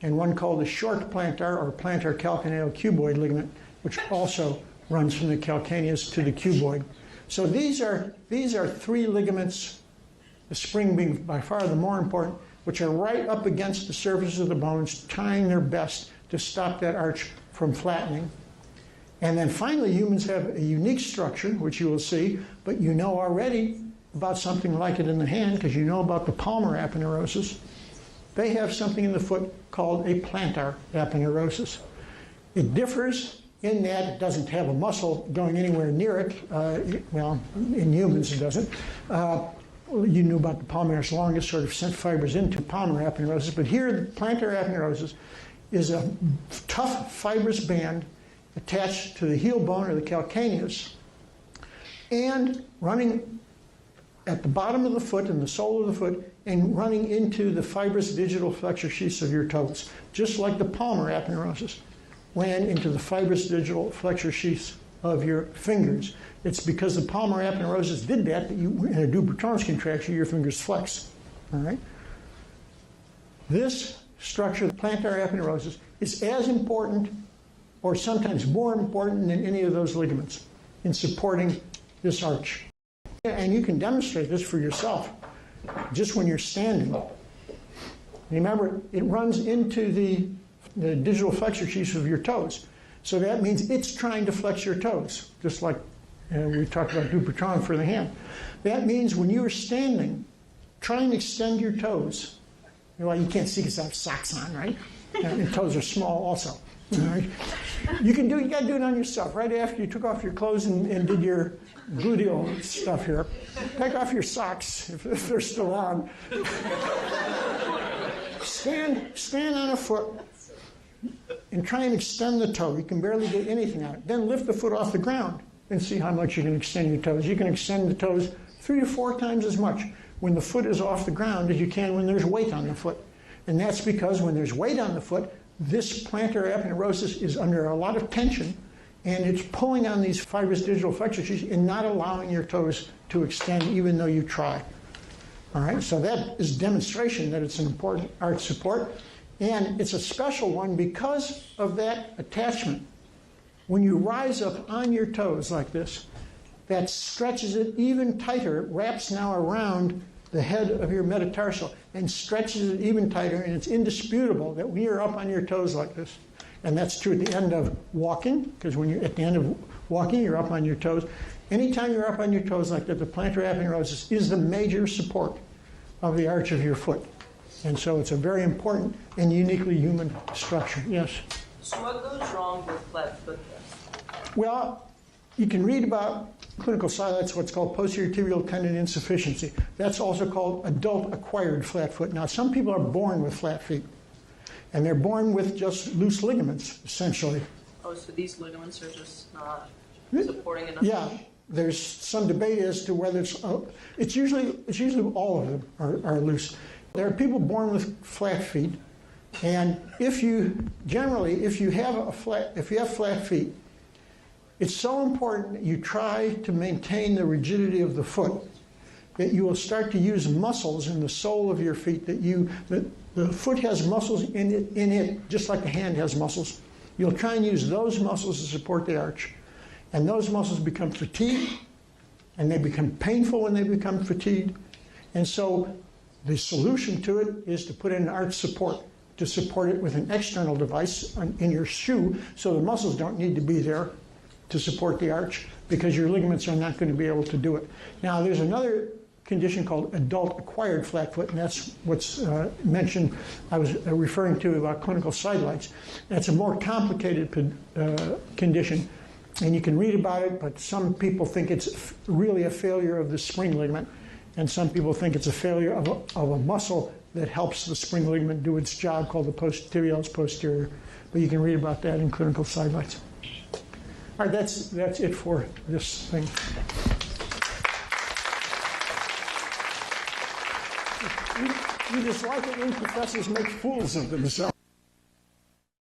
and one called the short plantar, or plantar calcaneocuboid ligament, which also runs from the calcaneus to the cuboid. So these are 3 ligaments the spring being by far the more important, which are right up against the surface of the bones, trying their best to stop that arch from flattening. And then finally, humans have a unique structure, which you will see, but you know already about something like it in the hand because you know about the palmar aponeurosis. They have something in the foot called a plantar aponeurosis. It differs in that it doesn't have a muscle going anywhere near it. Well, in humans it doesn't. You knew about the palmaris longus sort of sent fibers into palmar aponeurosis, but here the plantar aponeurosis is a tough fibrous band attached to the heel bone or the calcaneus and running at the bottom of the foot and the sole of the foot and running into the fibrous digital flexor sheaths of your toes, just like the palmar aponeurosis ran into the fibrous digital flexor sheaths of your fingers. It's because the palmar aponeurosis did that you, in a Dupuytren's contraction, your fingers flex. All right? This structure, the plantar aponeurosis, is as important or sometimes more important than any of those ligaments in supporting this arch. And you can demonstrate this for yourself just when you're standing. Remember, it runs into the digital flexor sheaths of your toes. So that means it's trying to flex your toes, just like we talked about Dupuytren for the hand. That means when you are standing, try and extend your toes. Well, you can't see because I have socks on, right? And your toes are small also. All right? You got to do it on yourself. Right after you took off your clothes and did your gluteal stuff here, take off your socks if they're still on. Stand on a foot and try and extend the toe. You can barely get anything out. Then lift the foot off the ground and see how much you can extend your toes. You can extend the toes 3 to 4 times as much when the foot is off the ground as you can when there's weight on the foot. And that's because when there's weight on the foot, this plantar aponeurosis is under a lot of tension, and it's pulling on these fibrous digital flexor sheaths and not allowing your toes to extend even though you try. All right, so that is demonstration that it's an important arch support, and it's a special one because of that attachment. When you rise up on your toes like this, that stretches it even tighter, wraps now around the head of your metatarsal and stretches it even tighter, and it's indisputable that when you're up on your toes like this, and that's true at the end of walking, because when you're at the end of walking, you're up on your toes. Anytime you're up on your toes like that, the plantar aponeurosis is the major support of the arch of your foot. And so it's a very important and uniquely human structure. Yes? So what goes wrong with flat foot then? Well, you can read about clinical sidelights, what's called posterior tibial tendon insufficiency. That's also called adult acquired flat foot. Now, some people are born with flat feet, and they're born with just loose ligaments, essentially. Oh, so these ligaments are just not supporting enough? Yeah, there's some debate as to whether it's usually all of them are loose. There are people born with flat feet, and if you have flat feet, it's so important that you try to maintain the rigidity of the foot, that you will start to use muscles in the sole of your feet, the foot has muscles in it, just like the hand has muscles. You'll try and use those muscles to support the arch. And those muscles become fatigued, and they become painful when they become fatigued. And so the solution to it is to put in an arch support, to support it with an external device in your shoe, so the muscles don't need to be there to support the arch, because your ligaments are not going to be able to do it. Now, there's another condition called adult acquired flat foot, and that's what's mentioned, I was referring to about clinical sidelights. That's a more complicated condition, and you can read about it, but some people think it's really a failure of the spring ligament, and some people think it's a failure of a muscle that helps the spring ligament do its job, called the tibialis posterior. But you can read about that in clinical sidelights. All right, that's it for this thing. You just like it when professors make fools of themselves.